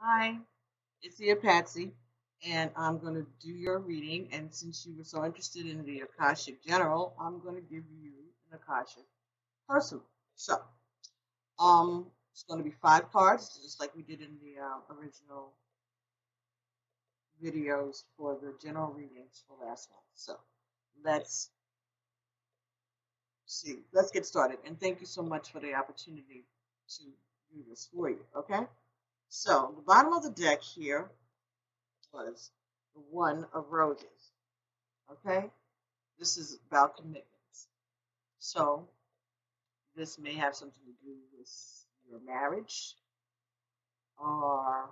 Hi, it's the Patsy, and I'm going to do your reading. And since you were so interested in the Akashic General, I'm going to give you an Akashic Personal. So, it's going to be 5 cards, just like we did in the original videos for the general readings for last month. So, let's see. Let's get started. And thank you so much for the opportunity to do this for you. Okay. So, the bottom of the deck here was the One of Roses. Okay. This is about commitments. So this may have something to do with your marriage or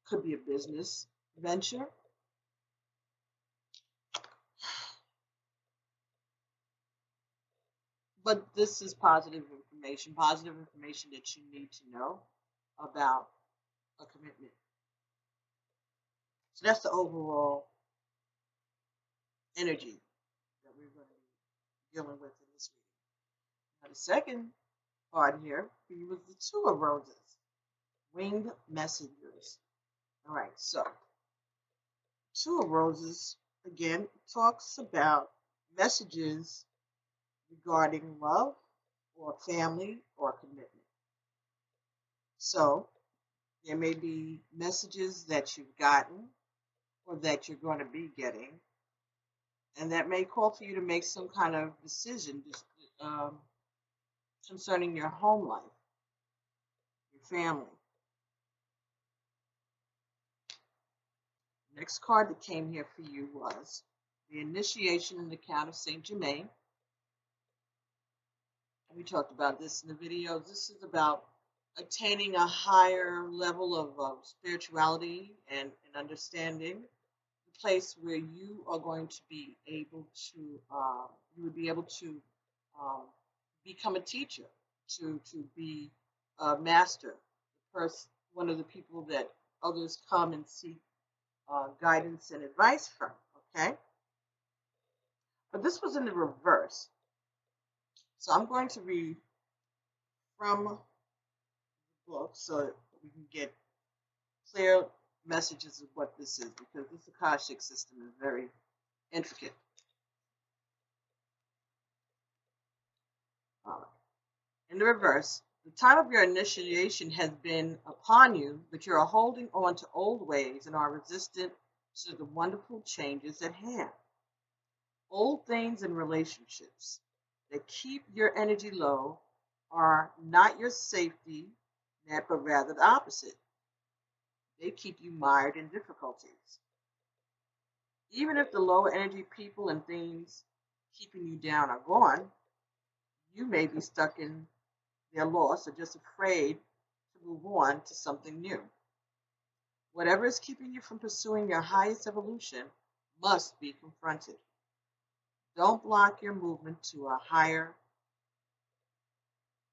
could be a business venture. But this is positive information that you need to know about a commitment. So that's the overall energy that we're going to be dealing with in this reading. Now, the second part here for you was the Two of Roses, winged messengers. All right, so Two of Roses again talks about messages regarding love or family or commitment. So there may be messages that you've gotten or that you're going to be getting, and that may call for you to make some kind of decision um, concerning your home life, your family. Next card that came here for you was the Initiation in the Count of Saint Germain. We talked about this in the video. This is about attaining a higher level of spirituality and understanding, the place where you are going to be able to, you would be able to um, become a teacher, to be a master, one of the people that others come and seek guidance and advice from. Okay, but this was in the reverse. So I'm going to read from the book so we can get clear messages of what this is, because this Akashic system is very intricate. In the reverse, the time of your initiation has been upon you, but you are holding on to old ways and are resistant to the wonderful changes at hand. Old things and relationships that keep your energy low are not your safety net, but rather the opposite. They keep you mired in difficulties. Even if the low energy people and things keeping you down are gone, you may be stuck in their loss or just afraid to move on to something new. Whatever is keeping you from pursuing your highest evolution must be confronted. Don't block your movement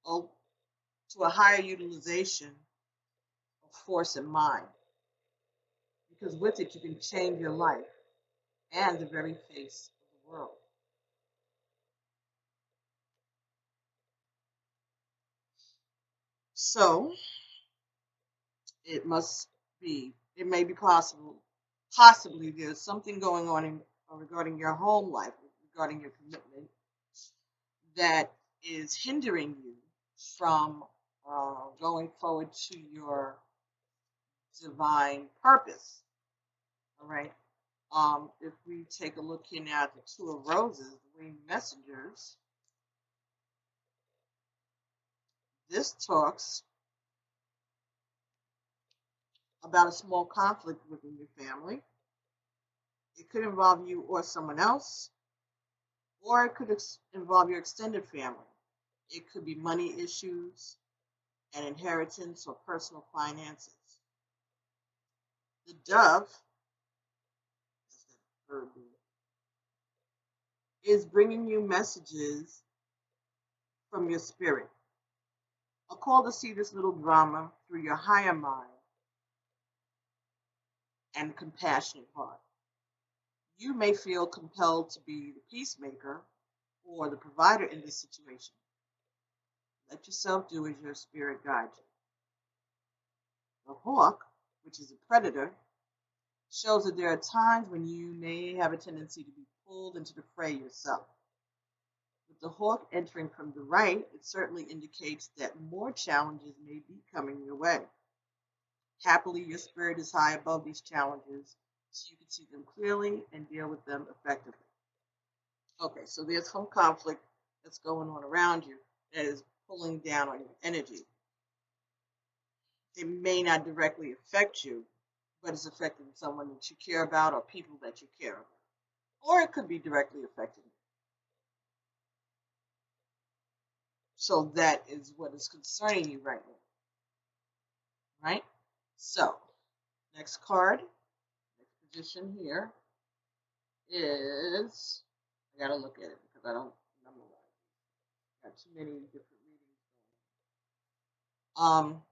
oh, to a higher utilization of force and mind, because with it you can change your life and the very face of the world. So it must be, it may be possibly there's something going on regarding your home life, regarding your commitment, that is hindering you from going forward to your divine purpose. All right. If we take a look here now at the Two of Roses, the winged messengers, this talks about a small conflict within your family. It could involve you or someone else, or it could involve your extended family. It could be money issues, an inheritance, or personal finances. The dove, as the bird is bringing you messages from your spirit. A call to see this little drama through your higher mind and compassionate heart. You may feel compelled to be the peacemaker or the provider in this situation. Let yourself do as your spirit guides you. The hawk, which is a predator, shows that there are times when you may have a tendency to be pulled into the fray yourself. With the hawk entering from the right, it certainly indicates that more challenges may be coming your way. Happily, your spirit is high above these challenges, so you can see them clearly and deal with them effectively. Okay, so there's some conflict that's going on around you that is pulling down on your energy. It may not directly affect you, but it's affecting someone that you care about or people that you care about. Or it could be directly affecting you. So that is what is concerning you right now. Right? So, next card, next position here is, I gotta look at it because I don't memorize. Got too many different readings going on.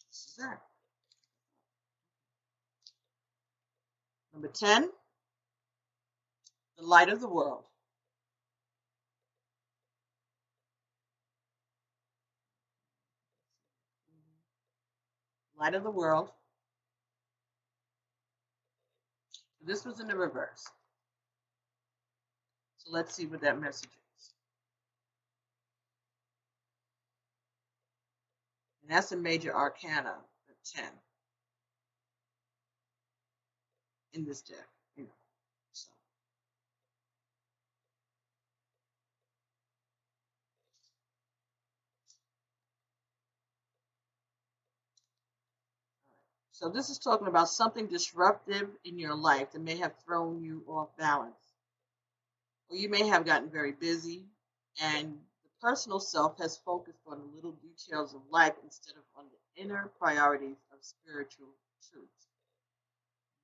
This is that. Number 10, the light of the world. Light of the world. This was in the reverse. So let's see what that message is. And that's a major arcana, the 10, in this deck. You know, so. So this is talking about something disruptive in your life that may have thrown you off balance. Or you may have gotten very busy and the personal self has focused on the little details of life instead of on the inner priorities of spiritual truths.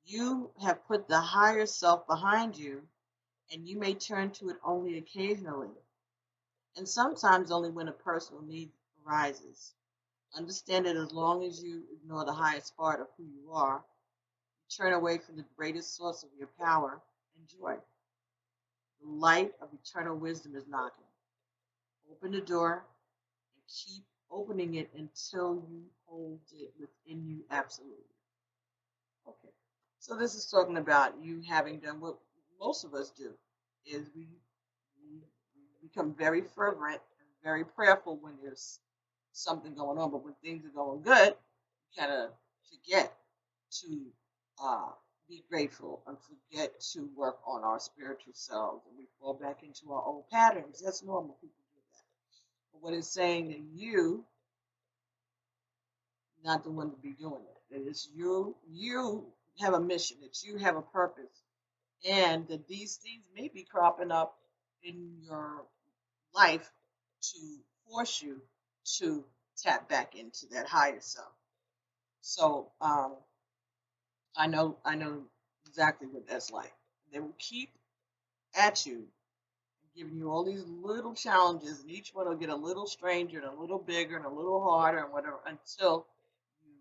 You have put the higher self behind you and you may turn to it only occasionally and sometimes only when a personal need arises. Understand that as long as you ignore the highest part of who you are, you turn away from the greatest source of your power and joy. The light of eternal wisdom is knocking. Open the door and keep opening it until you hold it within you absolutely. Okay. So this is talking about you having done what most of us do, is we become very fervent and very prayerful when there's something going on, but when things are going good, you kind of forget to be grateful and forget to work on our spiritual selves, and we fall back into our old patterns. That's normal. People do that. But what it's saying that you, not the one to be doing it. That it's you. You have a mission. That you have a purpose, and that these things may be cropping up in your life to force you to tap back into that higher self. So I know exactly what that's like. They will keep at you, giving you all these little challenges, and each one will get a little stranger and a little bigger and a little harder and whatever until you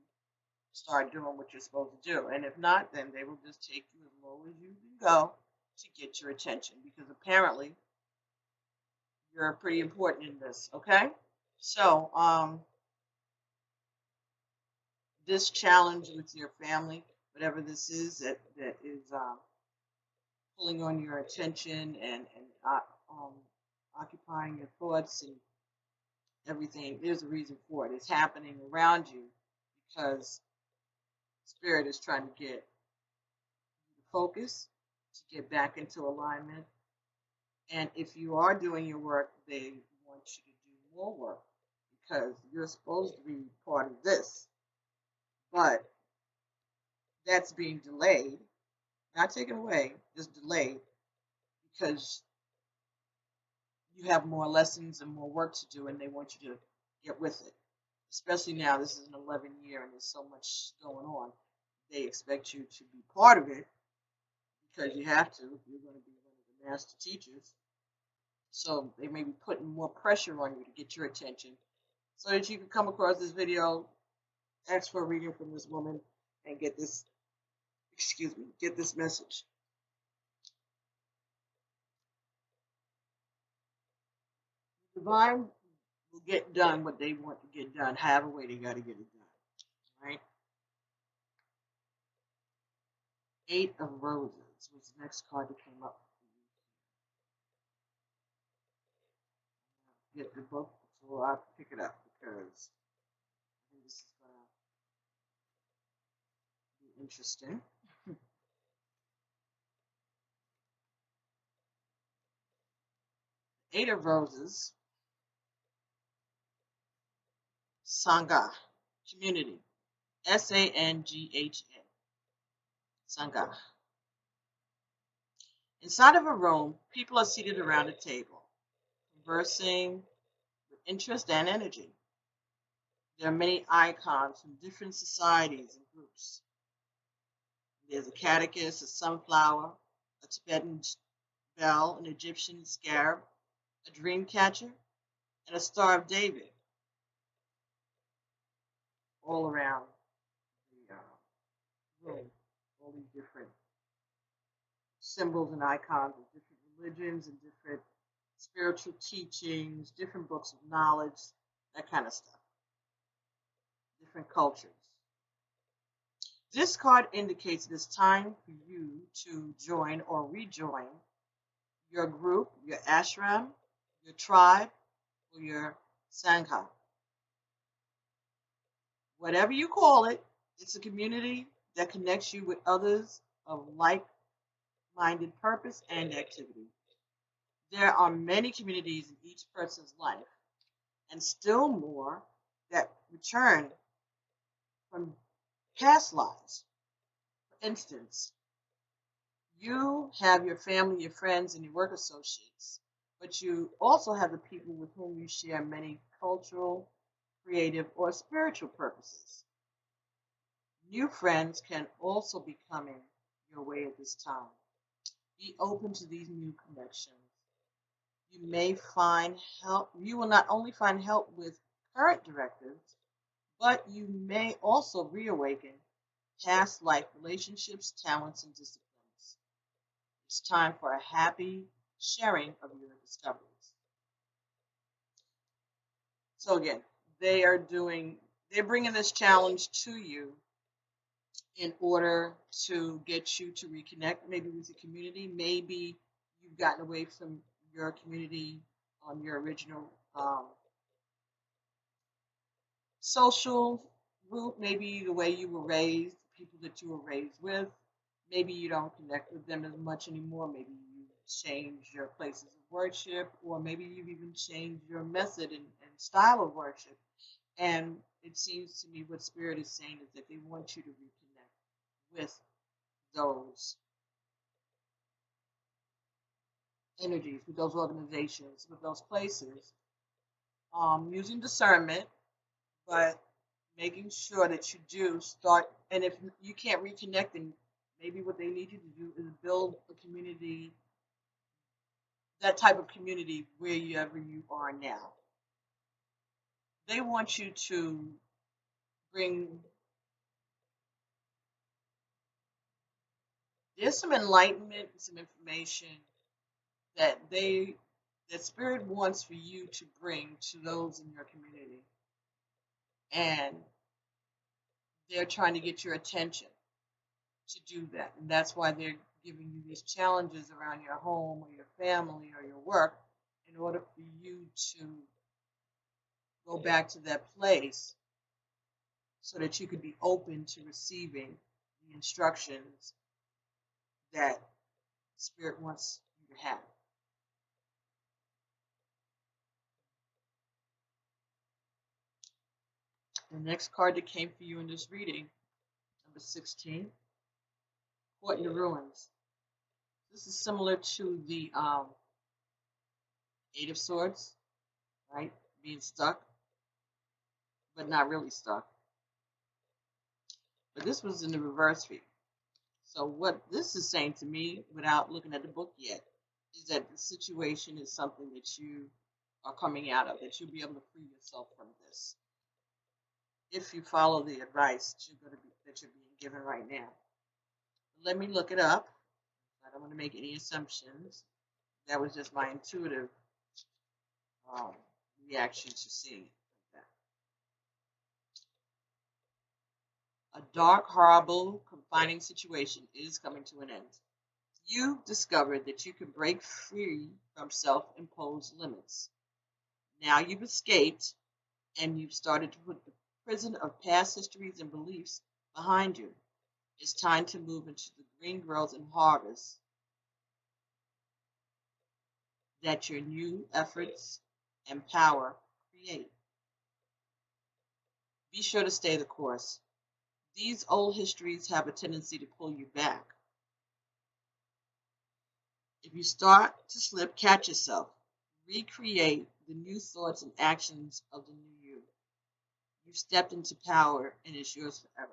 start doing what you're supposed to do. And if not, then they will just take you as low as you can go to get your attention because apparently you're pretty important in this, okay? So, this challenge with your family, whatever this is that is pulling on your attention and occupying your thoughts and everything, there's a reason for it. It's happening around you because Spirit is trying to get you to focus, to get back into alignment. And if you are doing your work, they want you to do more work because you're supposed to be part of this. But that's being delayed, not taken away, just delayed because you have more lessons and more work to do and they want you to get with it. Especially now, this is an 11 year and there's so much going on. They expect you to be part of it because you have to. You're going to be one of the master teachers. So they may be putting more pressure on you to get your attention so that you can come across this video, ask for a reading from this woman, and get this, get this message. Divine will get done what they want to get done, however way they got to get it done. Right? Eight of Roses was the next card that came up. Get the book before I pick it up because I think this is going to be interesting. Eight of Roses, Sangha, community, Sangha, Sangha. Inside of a room, people are seated around a table, conversing with interest and energy. There are many icons from different societies and groups. There's a catechist, a sunflower, a Tibetan bell, an Egyptian scarab, a dream catcher, and a Star of David all around the room. All these different symbols and icons of different religions and different spiritual teachings, different books of knowledge, that kind of stuff, different cultures. This card indicates it is time for you to join or rejoin your group, your ashram, your tribe, or your sangha. Whatever you call it, it's a community that connects you with others of like-minded purpose and activity. There are many communities in each person's life, and still more that return from past lives. For instance, you have your family, your friends, and your work associates, but you also have the people with whom you share many cultural, creative, or spiritual purposes. New friends can also be coming your way at this time. Be open to these new connections. You may find help. You will not only find help with current directives, but you may also reawaken past life relationships, talents, and disciplines. It's time for a happy sharing of your discoveries. So again, they're bringing this challenge to you in order to get you to reconnect maybe with the community. Maybe you've gotten away from your community on your original social group, maybe the way you were raised, the people that you were raised with. Maybe you don't connect with them as much anymore. Maybe you changed your places of worship, or maybe you've even changed your method and style of worship. And it seems to me what Spirit is saying is that they want you to reconnect with those energies, with those organizations, with those places, using discernment, but making sure that you do start. And if you can't reconnect, then maybe what they need you to do is build a community, that type of community wherever you are now. They want you to bring, there's some enlightenment, some information that that Spirit wants for you to bring to those in your community. And they're trying to get your attention to do that. And that's why they're giving you these challenges around your home or your family or your work in order for you to go back to that place so that you could be open to receiving the instructions that Spirit wants you to have. The next card that came for you in this reading, number 16, Caught in the Ruins. This is similar to the Eight of Swords, right? Being stuck, but not really stuck. But this was in the reverse for you. So what this is saying to me, without looking at the book yet, is that the situation is something that you are coming out of, that you'll be able to free yourself from this if you follow the advice that you're being given right now. Let me look it up. I don't want to make any assumptions. That was just my intuitive reaction to seeing it like that. A dark, horrible, confining situation is coming to an end. You've discovered that you can break free from self-imposed limits. Now you've escaped and you've started to put the prison of past histories and beliefs behind you. It's time to move into the green growth and harvest that your new efforts and power create. Be sure to stay the course. These old histories have a tendency to pull you back. If you start to slip, catch yourself. Recreate the new thoughts and actions of the new you. You've stepped into power and it's yours forever.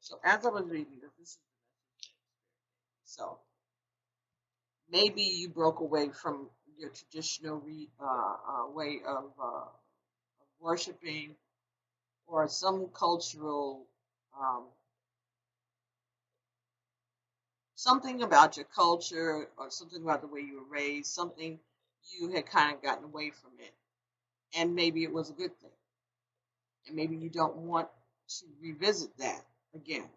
So as I was reading this is so maybe you broke away from your traditional way of worshiping or some cultural something about your culture or something about the way you were raised, something you had kind of gotten away from it. And maybe it was a good thing. And maybe you don't want to revisit that again.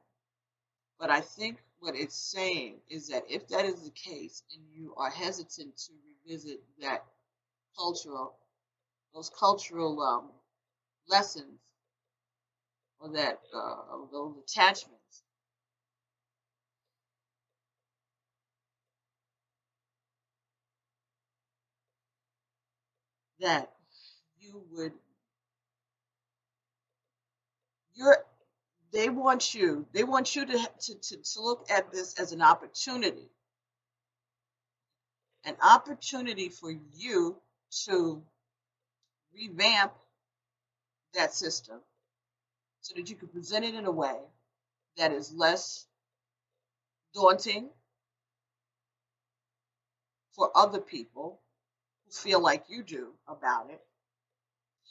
But I think what it's saying is that if that is the case and you are hesitant to revisit that cultural, those cultural lessons or that those attachments, that you would, you're, they want you to look at this as an opportunity for you to revamp that system so that you can present it in a way that is less daunting for other people who feel like you do about it.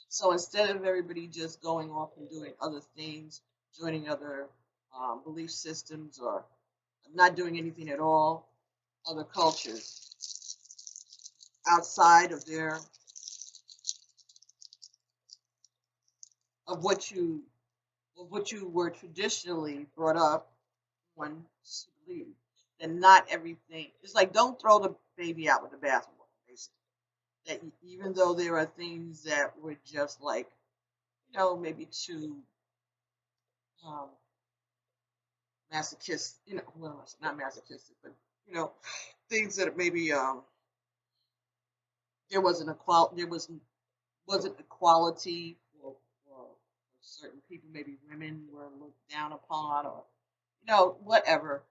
So instead of everybody just going off and doing other things, joining other belief systems, or not doing anything at all, other cultures outside of their of what you were traditionally brought up one to believe. Then not everything. It's like don't throw the baby out with the bathwater. Basically, that even though there are things that were just like maybe too um, masochistic, well, not masochistic, but things that maybe there wasn't equality for certain people. Maybe women were looked down upon, or whatever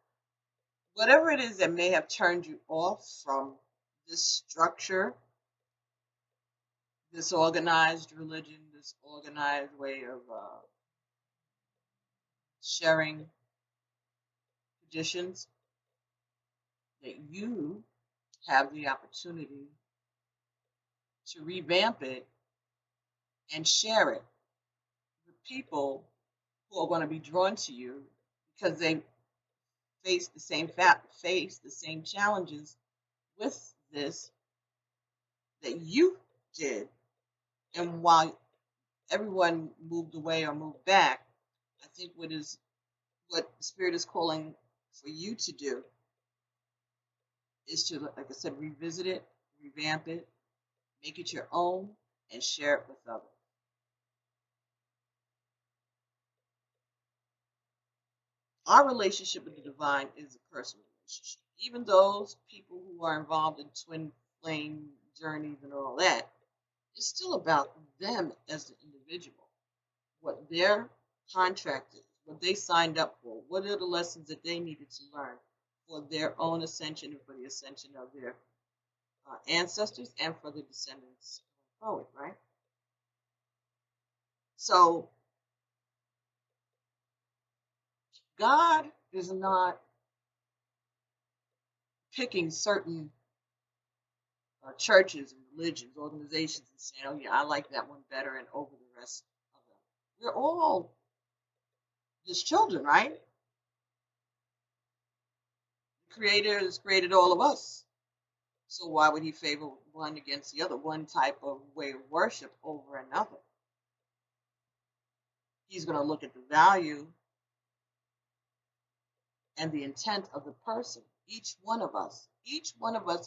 it is that may have turned you off from this structure, this organized religion, this organized way of sharing traditions, that you have the opportunity to revamp it and share it with people who are going to be drawn to you because they face the same challenges with this that you did. And while everyone moved away or moved back, I think what Spirit is calling for you to do is to, like I said, revisit it, revamp it, make it your own, and share it with others. Our relationship with the divine is a personal relationship. Even those people who are involved in twin flame journeys and all that, it's still about them as the individual, what their contract is, what they signed up for, what are the lessons that they needed to learn for their own ascension and for the ascension of their ancestors and for the descendants going forward, right? So God is not picking certain churches and religions, organizations, and saying, "Oh yeah, I like that one better," and over the rest of them. We're all His children, right? The Creator has created all of us, So why would he favor one against the other, one type of way of worship over another? He's going to look at the value and the intent of the person. Each one of us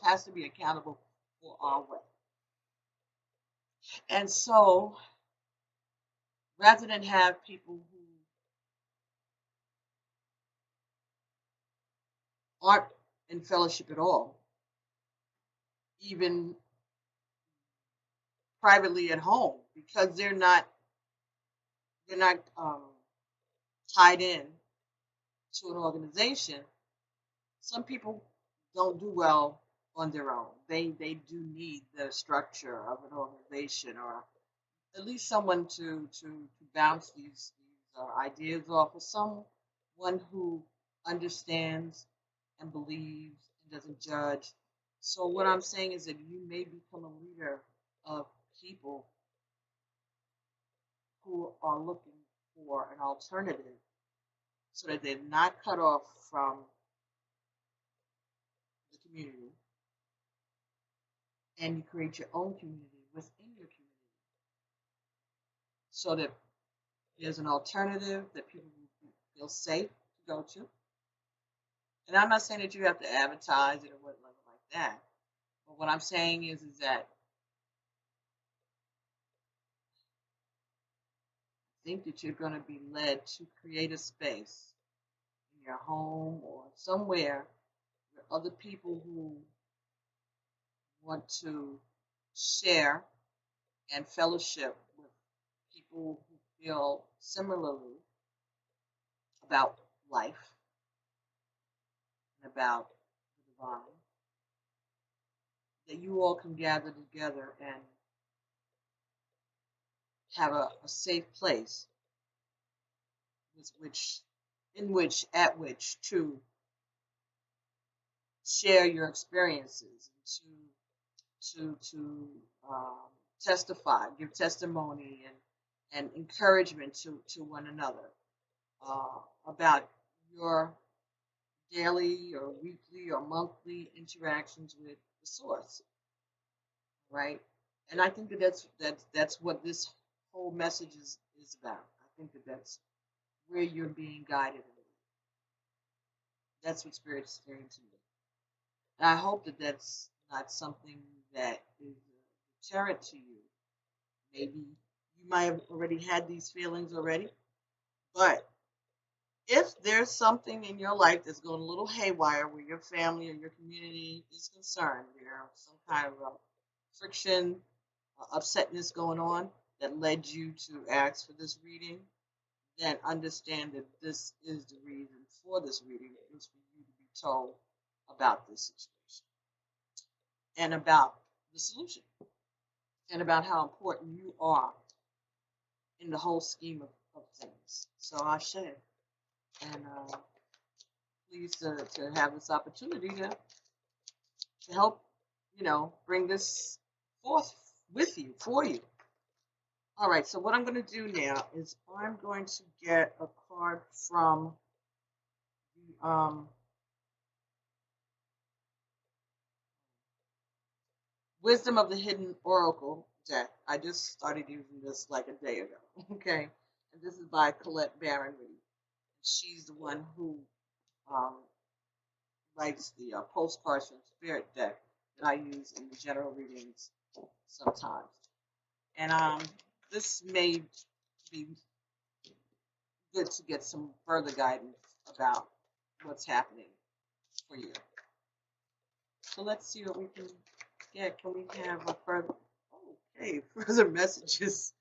has to be accountable for our way. And so rather than have people who aren't in fellowship at all, even privately at home, because they're not tied in to an organization. Some people don't do well on their own. They do need the structure of an organization, or at least someone to bounce these ideas off of, someone who understands and believes and doesn't judge. So what I'm saying is that you may become a leader of people who are looking for an alternative so that they're not cut off from the community, and you create your own community within your community so that there's an alternative that people will feel safe to go to. And I'm not saying that you have to advertise it or whatever like that. But what I'm saying is that I think that you're going to be led to create a space in your home or somewhere where other people who want to share and fellowship with people who feel similarly about life and about the divine, that you all can gather together and have a safe place with which at which to share your experiences and to testify, give testimony and encouragement to one another about your daily or weekly or monthly interactions with the source, right? And I think that that's what this whole message is about. I think that that's where you're being guided. That's what Spirit's saying to me. And I hope that that's not something that is a deterrent to you. Maybe you might have already had these feelings already, but if there's something in your life that's going a little haywire where your family or your community is concerned, there's some kind of friction, upsetness going on that led you to ask for this reading, then understand that this is the reason for this reading. It was for you to be told about this situation and about the solution and about how important you are in the whole scheme of things. So I share. And pleased to have this opportunity to help, bring this forth with you, for you. All right, so what I'm going to do now is I'm going to get a card from the Wisdom of the Hidden Oracle deck. I just started using this like a day ago, okay? And this is by Colette Baron Reed. She's the one who um, writes the postcards from Spirit deck that I use in the general readings sometimes. And this may be good to get some further guidance about what's happening for you. So let's see what we can get. Can we have a further messages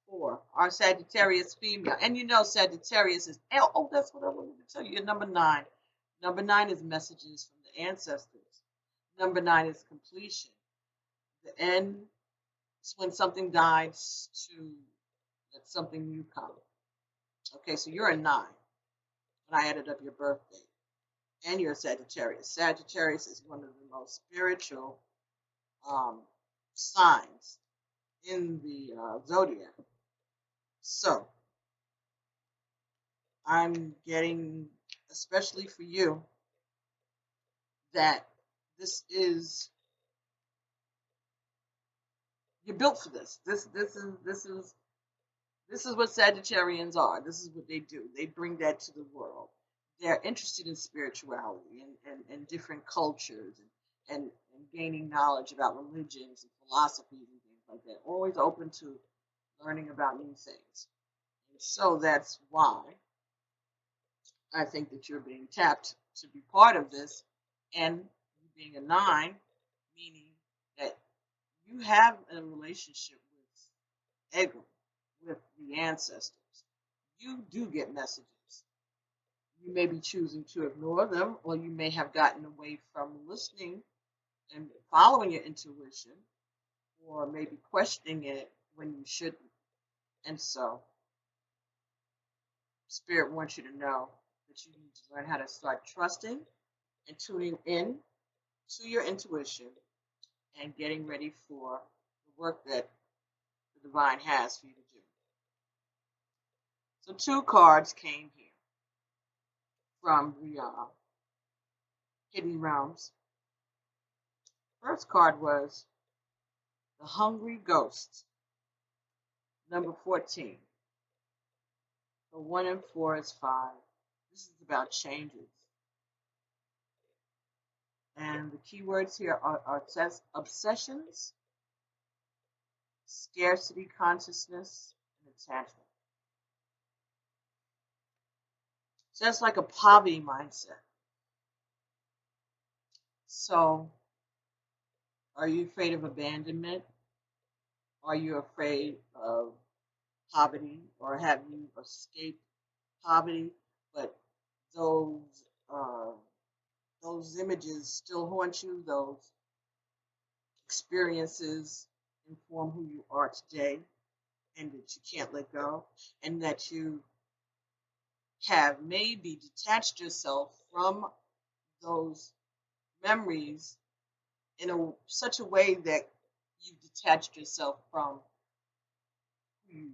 for our Sagittarius female? And Sagittarius is, that's what I wanted to tell you. You're number 9. Number 9 is messages from the ancestors. Number 9 is completion. The end is when something dies to let something new come. Okay, so you're a 9 when I added up your birthday. And you're a Sagittarius. Sagittarius is one of the most spiritual signs in the zodiac. So I'm getting, especially for you, that this is You're built for this. This is what Sagittarians are. This is what they do. They bring that to the world. They're interested in spirituality and different cultures and gaining knowledge about religions and philosophies and things like that. Always open to learning about new things. And so that's why I think that you're being tapped to be part of this. And you being a 9, meaning that you have a relationship with Edgar, with the ancestors. You do get messages. You may be choosing to ignore them, or you may have gotten away from listening and following your intuition, or maybe questioning it when you shouldn't. And so, Spirit wants you to know that you need to learn how to start trusting and tuning in to your intuition and getting ready for the work that the divine has for you to do. So 2 cards came here from the Hidden Realms. First card was the Hungry Ghost, number 14. The 1 and 4 is 5. This is about changes. And the keywords here are obsessions, scarcity consciousness, and attachment. So that's like a poverty mindset. So, are you afraid of abandonment? Are you afraid of poverty, or have you escaped poverty, but those images still haunt you? Those experiences inform who you are today, and that you can't let go, and that you have maybe detached yourself from those memories in such a way that you've detached yourself from who you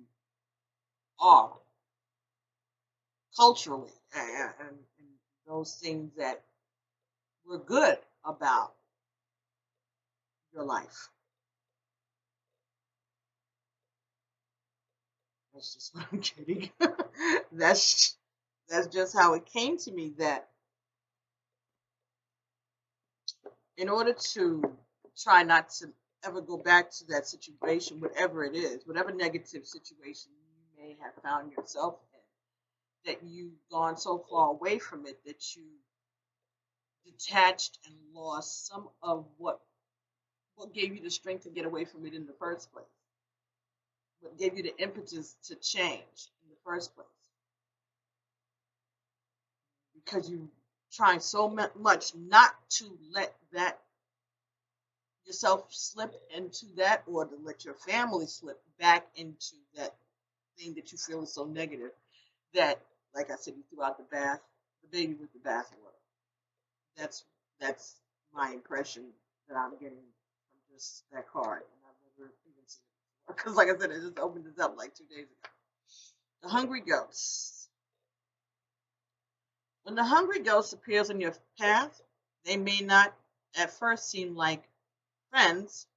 are culturally, and those things that were good about your life. That's just what I'm kidding. that's just how it came to me, that in order to try not to ever go back to that situation, whatever it is, whatever negative situation you may have found yourself in, that you've gone so far away from it that you detached and lost some of what gave you the strength to get away from it in the first place, what gave you the impetus to change in the first place, because you trying so much not to let that yourself slip into that, or to let your family slip back into that thing that you feel is so negative, that, like I said, you threw out the baby with the bathwater. That's my impression that I'm getting from just that card, and I've never even seen it before, because, like I said, I just opened this up like 2 days ago. The Hungry Ghost. When the hungry ghost appears on your path, they may not at first seem like friends,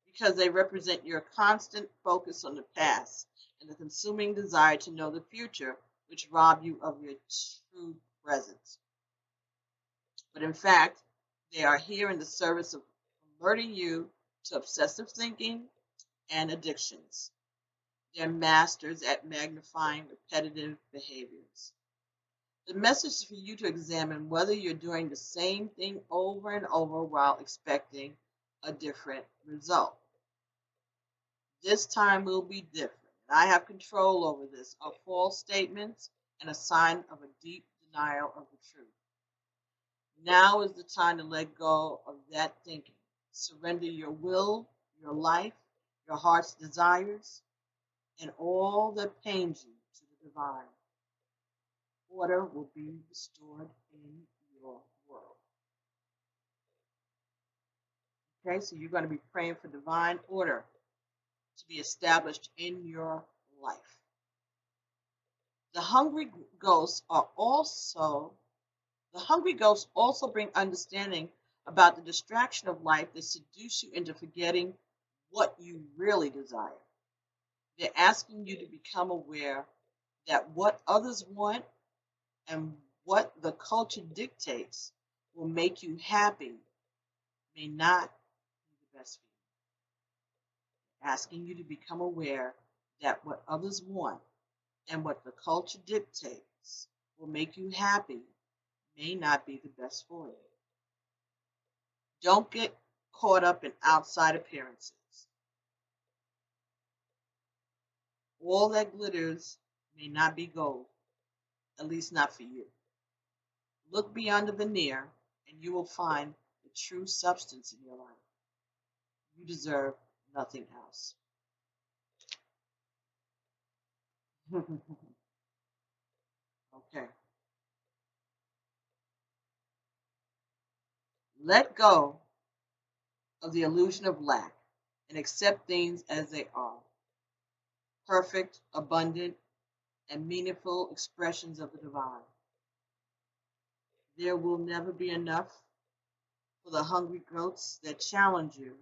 because they represent your constant focus on the past and the consuming desire to know the future, which rob you of your true presence. But in fact, they are here in the service of alerting you to obsessive thinking and addictions. They're masters at magnifying repetitive behaviors. The message is for you to examine whether you're doing the same thing over and over while expecting a different result. This time will be different. I have control over this, are false statements and a sign of a deep denial of the truth. Now is the time to let go of that thinking. Surrender your will, your life, your heart's desires, and all that pains you to the divine. Order will be restored in your world. Okay, so you're going to be praying for divine order to be established in your life. The hungry ghosts also bring understanding about the distraction of life that seduce you into forgetting what you really desire. They're asking you to become aware that what others want and what the culture dictates will make you happy may not be the best for you. Asking you to become aware that what others want and what the culture dictates will make you happy may not be the best for you. Don't get caught up in outside appearances. All that glitters may not be gold, at least not for you. Look beyond the veneer, and you will find the true substance in your life. You deserve nothing else. Okay. Let go of the illusion of lack and accept things as they are, perfect, abundant, and meaningful expressions of the divine. There will never be enough for the hungry goats that challenge you,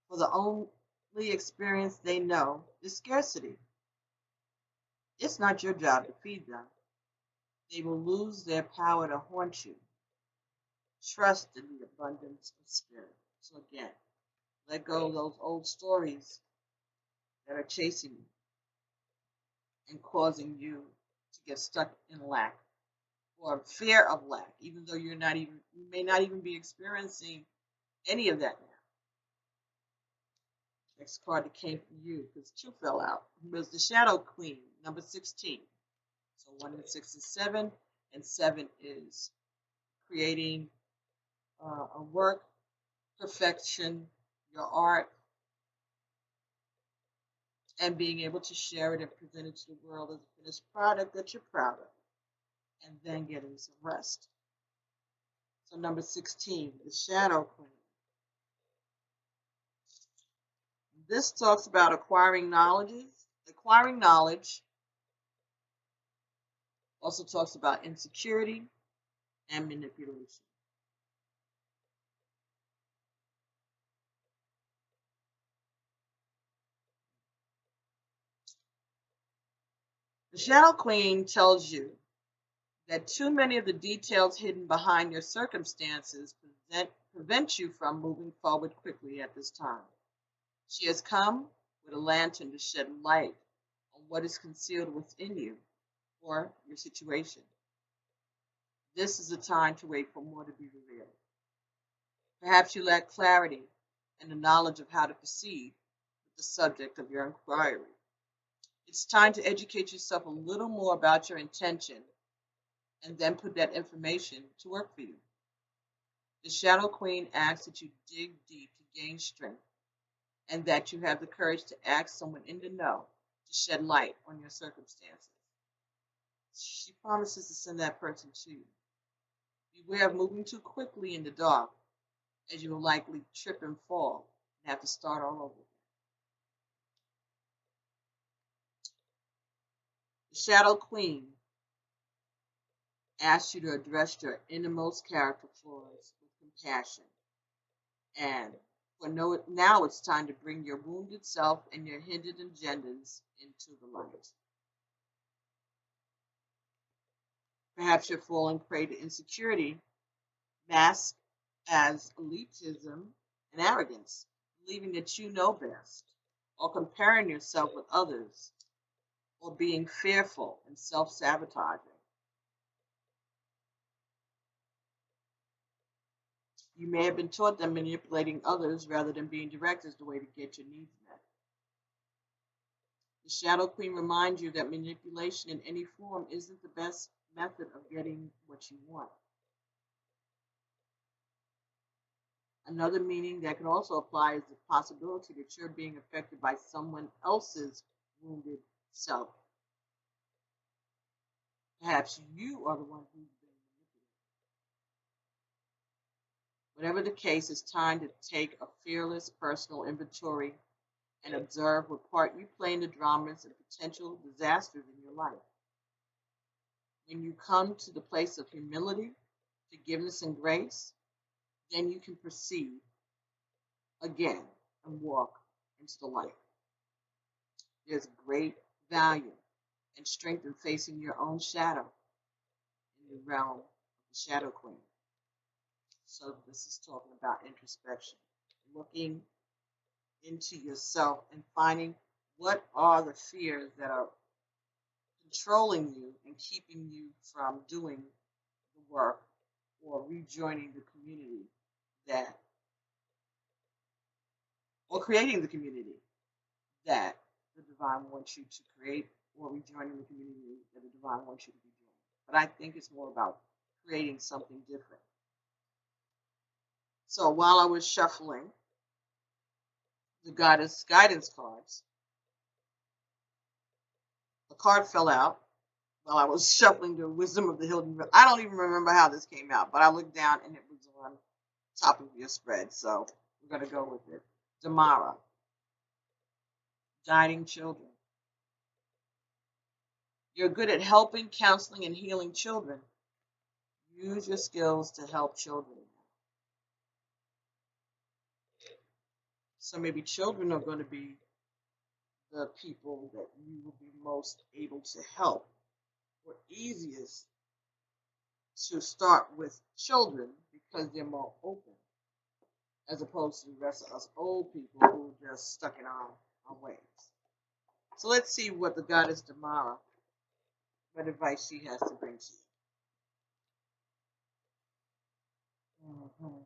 for the only experience they know is scarcity. It's not your job to feed them. They will lose their power to haunt you. Trust in the abundance of spirit. So again, let go of those old stories that are chasing you and causing you to get stuck in lack or fear of lack, even though you may not even be experiencing any of that now. Next card that came from you, because two fell out, was the Shadow Queen, number 16. So 1 and 6 is 7, and 7 is creating a work, perfection, your art, and being able to share it and present it to the world as a finished product that you're proud of, and then getting some rest. So number 16, the Shadow Queen. This talks about acquiring knowledge. Acquiring knowledge also talks about insecurity and manipulation. The Shadow Queen tells you that too many of the details hidden behind your circumstances prevent you from moving forward quickly at this time. She has come with a lantern to shed light on what is concealed within you or your situation. This is a time to wait for more to be revealed. Perhaps you lack clarity and the knowledge of how to proceed with the subject of your inquiry. It's time to educate yourself a little more about your intention and then put that information to work for you. The Shadow Queen asks that you dig deep to gain strength and that you have the courage to ask someone in the know to shed light on your circumstances. She promises to send that person to you. Beware of moving too quickly in the dark, as you will likely trip and fall and have to start all over. The Shadow Queen asks you to address your innermost character flaws with compassion. And now it's time to bring your wounded self and your hidden agendas into the light. Perhaps you're falling prey to insecurity, masked as elitism and arrogance, believing that you know best, or comparing yourself with others, or being fearful and self-sabotaging. You may have been taught that manipulating others rather than being direct is the way to get your needs met. The Shadow Queen reminds you that manipulation in any form isn't the best method of getting what you want. Another meaning that can also apply is the possibility that you're being affected by someone else's wounded self. Perhaps you are the one who's been manipulated. Whatever the case, it's time to take a fearless personal inventory and observe what part you play in the dramas and potential disasters in your life. When you come to the place of humility, forgiveness, and grace, then you can proceed again and walk into the light. There's great value and strength in facing your own shadow in the realm of the Shadow Queen. So this is talking about introspection, looking into yourself and finding what are the fears that are controlling you and keeping you from doing the work or rejoining the community that, or creating the community that the divine wants you to create, or rejoining the community that the divine wants you to be doing. But I think it's more about creating something different. So while I was shuffling the goddess guidance cards, a card fell out while I was shuffling the wisdom of the Hilden. I don't even remember how this came out, but I looked down and it was on top of your spread. So we're going to go with it. Damara, guiding children. You're good at helping, counseling, and healing children. Use your skills to help children. So maybe children are going to be the people that you will be most able to help, or easiest to start with children because they're more open, as opposed to the rest of us old people who are just stuck in our ways. So let's see what the goddess Damara, what advice she has to bring to you.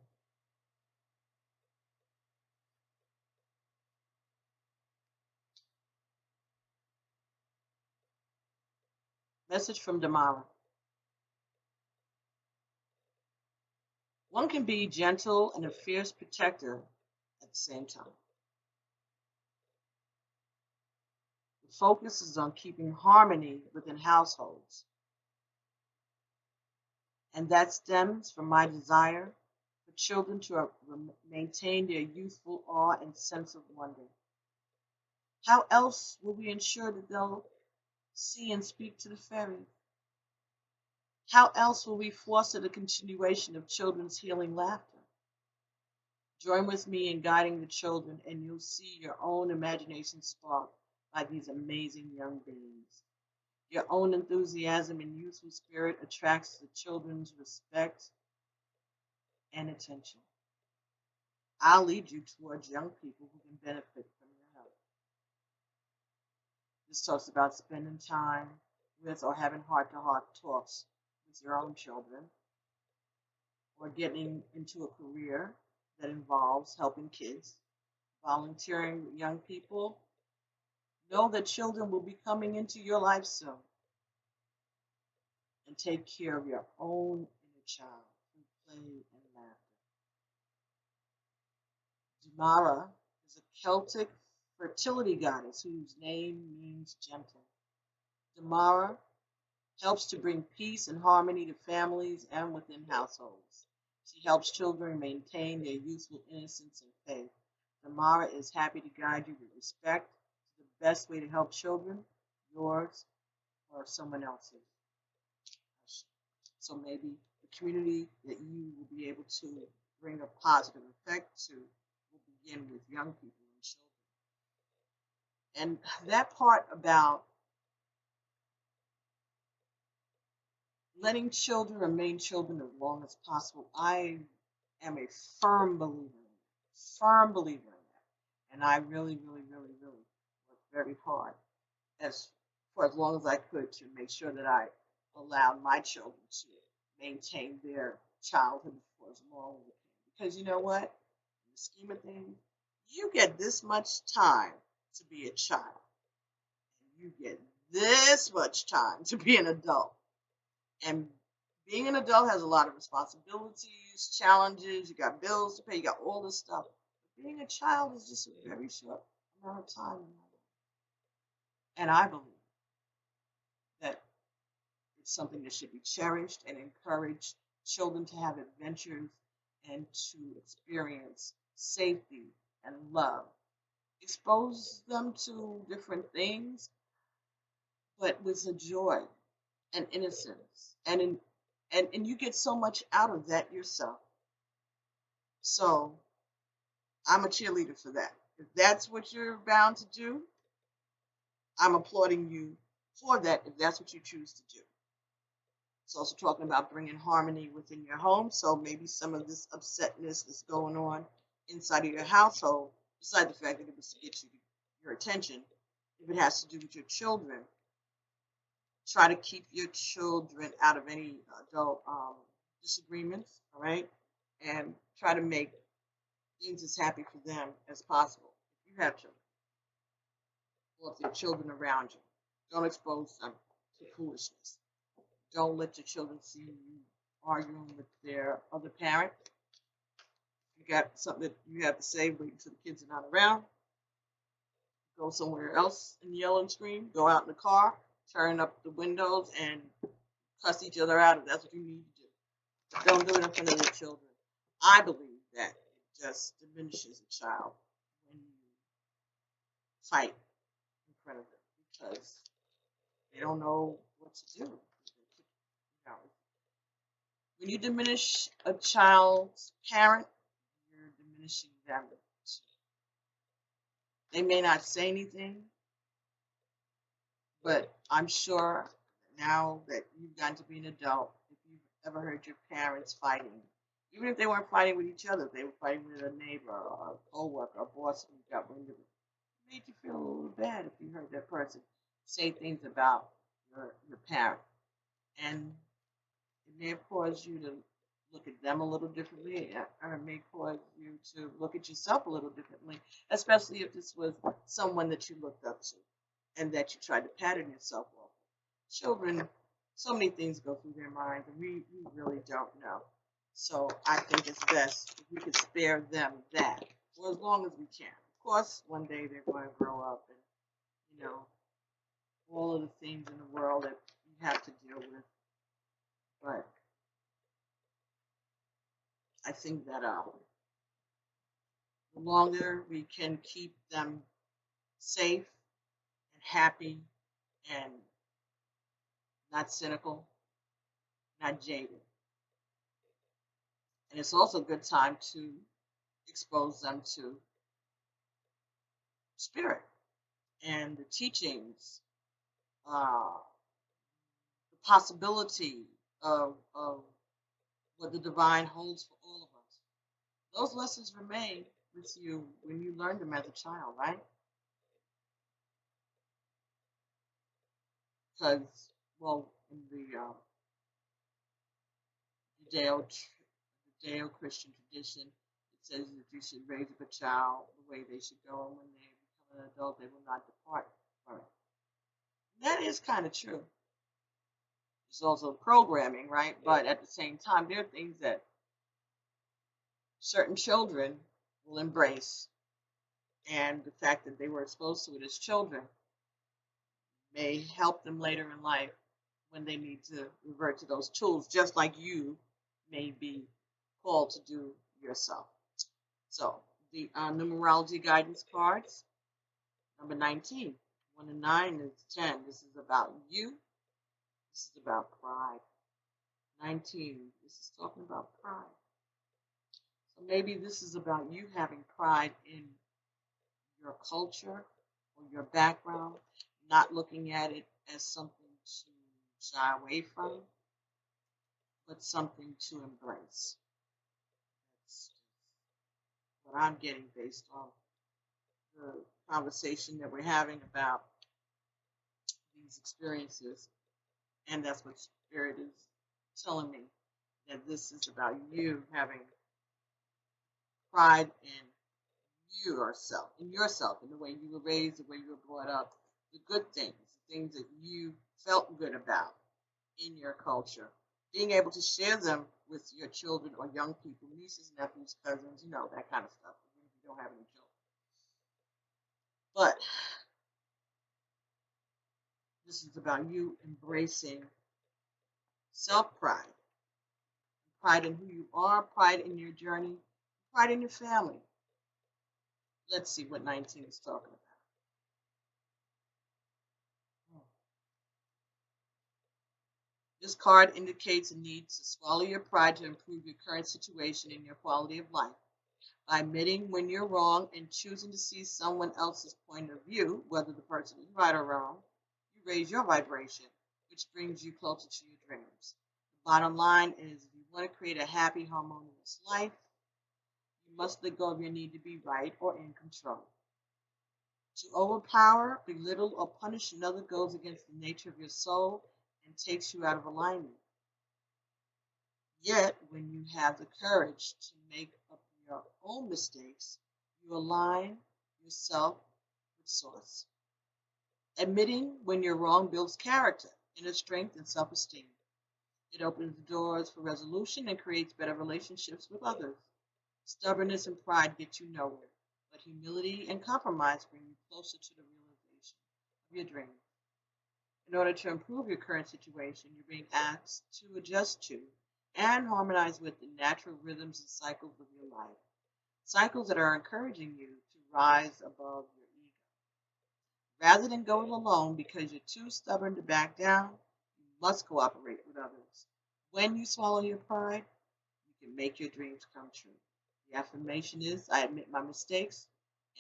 Message from Damara. One can be gentle and a fierce protector at the same time. The focus is on keeping harmony within households. And that stems from my desire for children to maintain their youthful awe and sense of wonder. How else will we ensure that they'll see and speak to the fairies? How else will we foster the continuation of children's healing laughter? Join with me in guiding the children, and you'll see your own imagination spark by these amazing young beings. Your own enthusiasm and youthful spirit attracts the children's respect and attention. I'll lead you towards young people who can benefit from your help. This talks about spending time with or having heart-to-heart talks with your own children, or getting into a career that involves helping kids, volunteering with young people. Know that children will be coming into your life soon. And take care of your own inner child through play and laughter. Damara is a Celtic fertility goddess whose name means gentle. Damara helps to bring peace and harmony to families and within households. She helps children maintain their youthful innocence and faith. Damara is happy to guide you with respect to the best way to help children, yours or someone else's. So maybe the community that you will be able to bring a positive effect to will begin with young people and children. And that part about letting children remain children as long as possible, I am a firm believer in that. Firm believer in that. And I really, really, really, really worked very hard for as long as I could to make sure that I allowed my children to maintain their childhood for as long as they can. Because you know what? In the scheme of things, you get this much time to be a child. And you get this much time to be an adult. And being an adult has a lot of responsibilities, challenges, you got bills to pay, you got all this stuff. But being a child is just a very short amount of time. And I believe that it's something that should be cherished and encouraged children to have adventures and to experience safety and love. Expose them to different things, but with a joy and innocence. And you get so much out of that yourself. So I'm a cheerleader for that. If that's what you're bound to do, I'm applauding you for that if that's what you choose to do. It's also talking about bringing harmony within your home. So maybe some of this upsetness that's going on inside of your household, besides the fact that it was to get your attention, if it has to do with your children, try to keep your children out of any adult disagreements, all right? And try to make things as happy for them as possible. If you have children, or if there are children around you, don't expose them to foolishness. Don't let your children see you arguing with their other parent. You got something that you have to say, wait until the kids are not around. Go somewhere else and yell and scream. Go out in the car, turn up the windows, and cuss each other out if that's what you need to do. But don't do it in front of your children. I believe that it just diminishes a child when you fight in front of them because they don't know what to do. When you diminish a child's parent, you're diminishing them. They may not say anything, but I'm sure now that you've gotten to be an adult, if you've ever heard your parents fighting, even if they weren't fighting with each other, they were fighting with a neighbor or a coworker, a boss who got wind of it. It made you feel a little bad if you heard that person say things about your parent. And it may have caused you to look at them a little differently, or it may cause you to look at yourself a little differently, especially if this was someone that you looked up to and that you tried to pattern yourself off. Children, so many things go through their minds, and we really don't know. So I think it's best if we could spare them that for as long as we can. Of course, one day they're going to grow up and, you know, all of the things in the world that you have to deal with. But I think that the longer we can keep them safe and happy and not cynical, not jaded. And it's also a good time to expose them to spirit and the teachings, the possibility of what the divine holds for all of us. Those lessons remain with you when you learn them as a child, right? Because, well, in the Judeo Judeo-Christian tradition, it says that you should raise up a child the way they should go, and when they become an adult, they will not depart from it. That is kind of true. It's also programming, right? But at the same time, there are things that certain children will embrace, and the fact that they were exposed to it as children may help them later in life when they need to revert to those tools, just like you may be called to do yourself. So the numerology guidance cards, number 19. 1 and 9 is 10. This is about you. This is about pride. 19, this is talking about pride. So maybe this is about you having pride in your culture or your background, not looking at it as something to shy away from, but something to embrace. That's what I'm getting based on the conversation that we're having about these experiences. And that's what Spirit is telling me, that this is about you having pride in yourself, in the way you were raised, the way you were brought up, the good things, the things that you felt good about in your culture. Being able to share them with your children or young people, nieces, nephews, cousins, that kind of stuff, even if you don't have any children. But this is about you embracing self-pride, pride in who you are, pride in your journey, pride in your family. Let's see what 19 is talking about. This card indicates a need to swallow your pride to improve your current situation and your quality of life. By admitting when you're wrong and choosing to see someone else's point of view, whether the person is right or wrong, you raise your vibration, which brings you closer to your dreams. The bottom line is, if you want to create a happy, harmonious life, you must let go of your need to be right or in control. To overpower, belittle, or punish another goes against the nature of your soul and takes you out of alignment. Yet, when you have the courage to make up your own mistakes, you align yourself with Source. Admitting when you're wrong builds character, inner strength, and self-esteem. It opens the doors for resolution and creates better relationships with others. Stubbornness and pride get you nowhere, but humility and compromise bring you closer to the realization of your dream. In order to improve your current situation, you're being asked to adjust to and harmonize with the natural rhythms and cycles of your life. Cycles that are encouraging you to rise above your ego. Rather than going alone because you're too stubborn to back down, you must cooperate with others. When you swallow your pride, you can make your dreams come true. The affirmation is, I admit my mistakes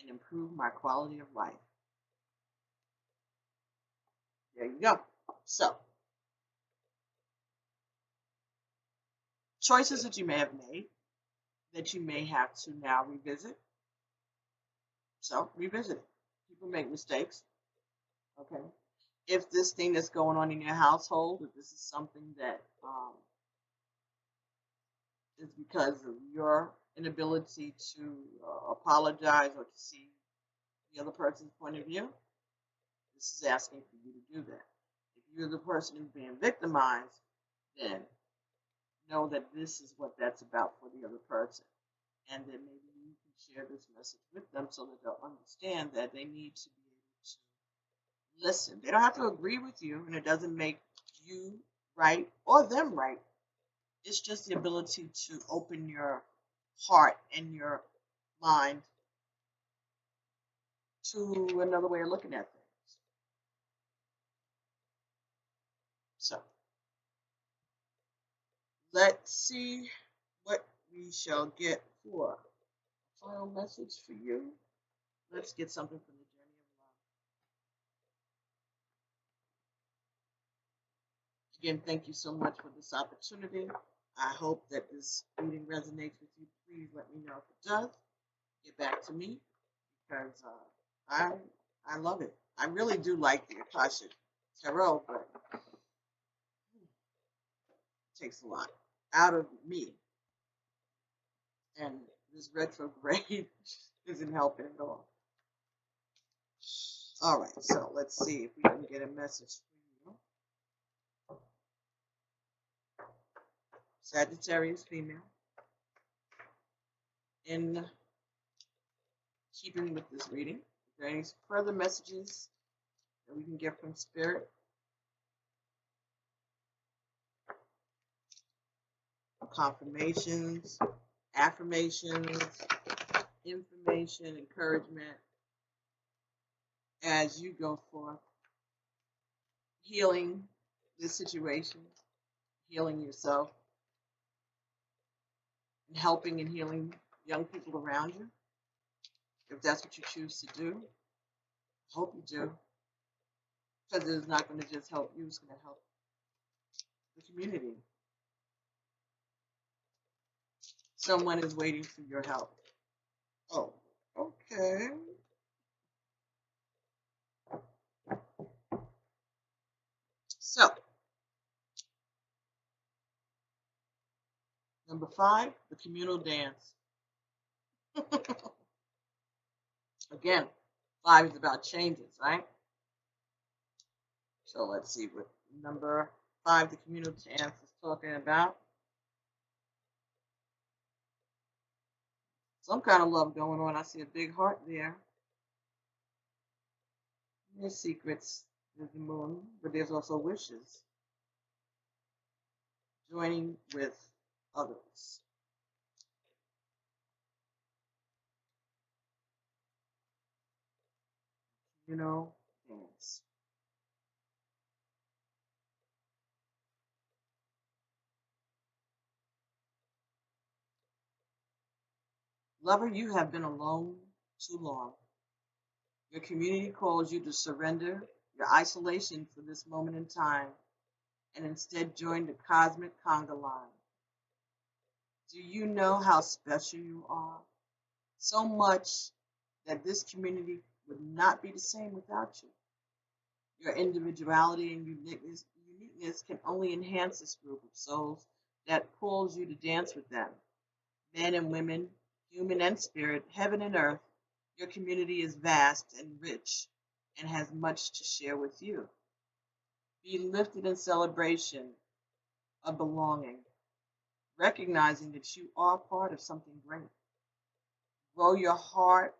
and improve my quality of life. There you go. So, choices that you may have made that you may have to now revisit. So, revisit it. People make mistakes. Okay. If this thing that's going on in your household, if this is something that is because of your inability to apologize or to see the other person's point of view, this is asking for you to do that. If you're the person who's being victimized, then know that this is what that's about for the other person. And then maybe you can share this message with them so that they'll understand that they need to be able to listen. They don't have to agree with you, and it doesn't make you right or them right. It's just the ability to open your heart and your mind to another way of looking at things. So let's see what we shall get for a final message for you. Let's get something from the journey of love. Again, thank you so much for this opportunity. I hope that this reading resonates with you. Please let me know if it does. Get back to me because I love it. I really do like the Akashic Tarot, but it takes a lot out of me. And this retrograde isn't helping at all. All right, so let's see if we can get a message for you. Sagittarius female. In keeping with this reading, is there any further messages that we can get from Spirit? Confirmations, affirmations, information, encouragement as you go forth, healing this situation, healing yourself, and helping and healing young people around you. If that's what you choose to do, I hope you do. Because it's not going to just help you, it's going to help the community. Someone is waiting for your help. Oh, okay. So, number 5, the communal dance. Again, 5 is about changes, right? So let's see what number 5, the communal dance, is talking about. Some kind of love going on. I see a big heart there. There's secrets, there's the moon, but there's also wishes. Joining with others. Dance. Lover, you have been alone too long. Your community calls you to surrender your isolation for this moment in time and instead join the cosmic conga line. Do you know how special you are? So much that this community would not be the same without you. Your individuality and uniqueness can only enhance this group of souls that pulls you to dance with them. Men and women, human and spirit, heaven and earth, your community is vast and rich and has much to share with you. Be lifted in celebration of belonging, recognizing that you are part of something great. Grow your heart.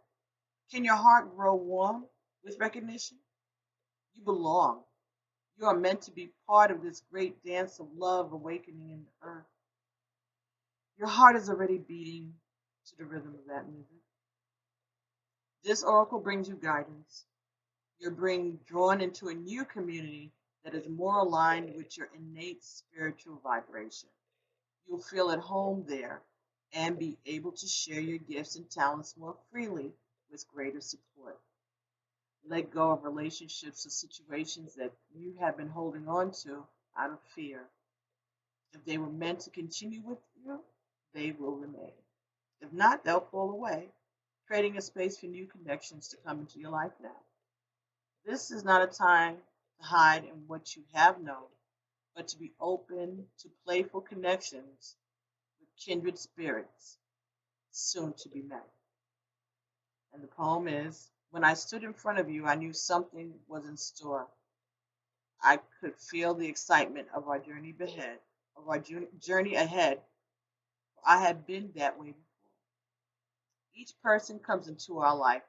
Can your heart grow warm with recognition? You belong. You are meant to be part of this great dance of love awakening in the earth. Your heart is already beating to the rhythm of that music. This oracle brings you guidance. You're being drawn into a new community that is more aligned with your innate spiritual vibration. You'll feel at home there and be able to share your gifts and talents more freely with greater support. Let go of relationships or situations that you have been holding on to out of fear. If they were meant to continue with you, they will remain. If not, they'll fall away, creating a space for new connections to come into your life now. This is not a time to hide in what you have known, but to be open to playful connections with kindred spirits soon to be met. And the poem is, when I stood in front of you, I knew something was in store. I could feel the excitement of our journey ahead. I had been that way before. Each person comes into our life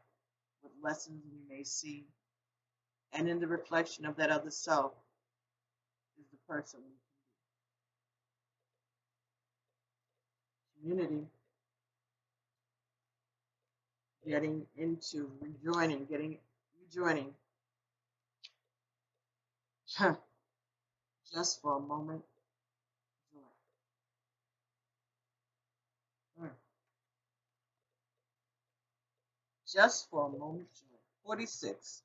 with lessons we may see, and in the reflection of that other self is the person we can be. Community, getting into rejoining, just for a moment, joy. Just for a moment, joy. 46.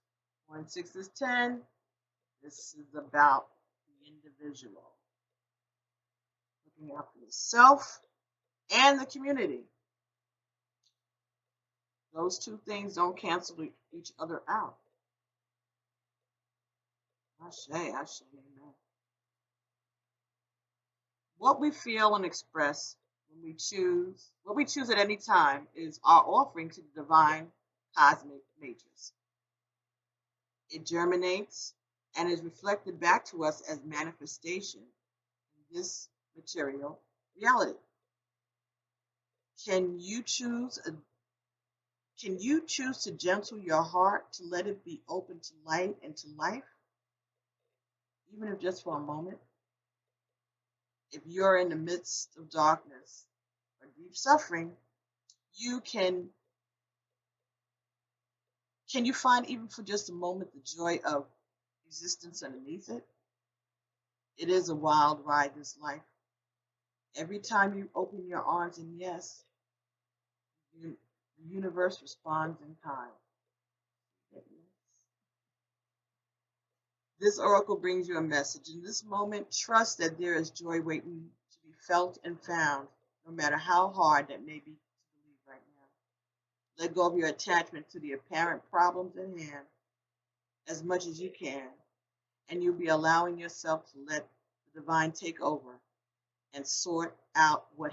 46 is 10. This is about the individual. Looking out for yourself and the community. Those two things don't cancel each other out. Ashe, ashe, amen. What we feel and express when what we choose at any time is our offering to the divine cosmic matrix. It germinates and is reflected back to us as manifestation in this material reality. Can you choose to gentle your heart to let it be open to light and to life, even if just for a moment? If you're in the midst of darkness or deep suffering, you can you find even for just a moment the joy of existence underneath it? It is a wild ride, this life. Every time you open your arms and yes, the universe responds in kind. This oracle brings you a message. In this moment, trust that there is joy waiting to be felt and found, no matter how hard that may be to believe right now. Let go of your attachment to the apparent problems at hand as much as you can, and you'll be allowing yourself to let the divine take over and sort out what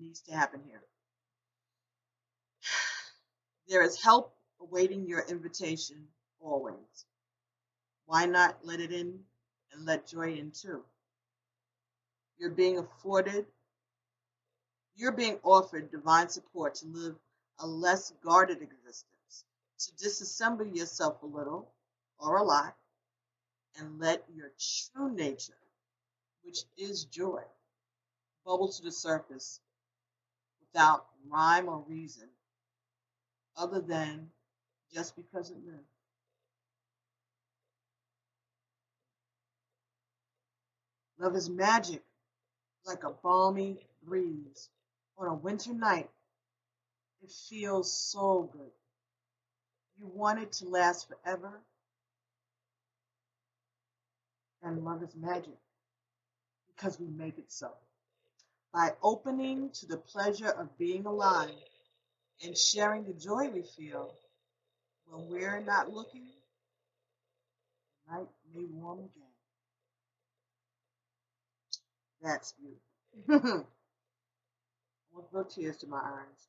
needs to happen here. There is help awaiting your invitation always. Why not let it in and let joy in too? You're being offered divine support to live a less guarded existence, to disassemble yourself a little or a lot, and let your true nature, which is joy, bubble to the surface without rhyme or reason, other than just because it lives. Love is magic, like a balmy breeze on a winter night. It feels so good. You want it to last forever, and love is magic because we make it so. By opening to the pleasure of being alive and sharing the joy we feel when we're not looking, the night may warm again. That's beautiful. Almost brought tears to my eyes.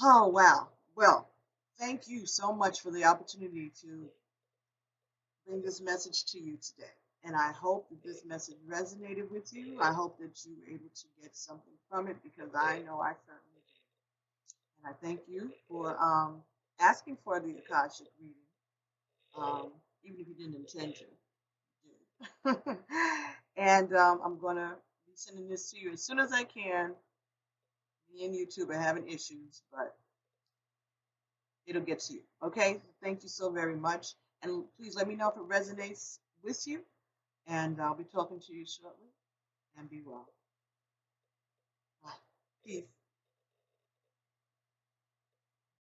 Oh, wow. Well, thank you so much for the opportunity to bring this message to you today. And I hope that this message resonated with you. I hope that you were able to get something from it because I know I certainly did. And I thank you for asking for the Akashic reading, even if you didn't intend to. You did. And I'm going to be sending this to you as soon as I can. Me and YouTube are having issues, but it'll get to you. Okay? Thank you so very much. And please let me know if it resonates with you. And I'll be talking to you shortly. And be well. Bye. Peace.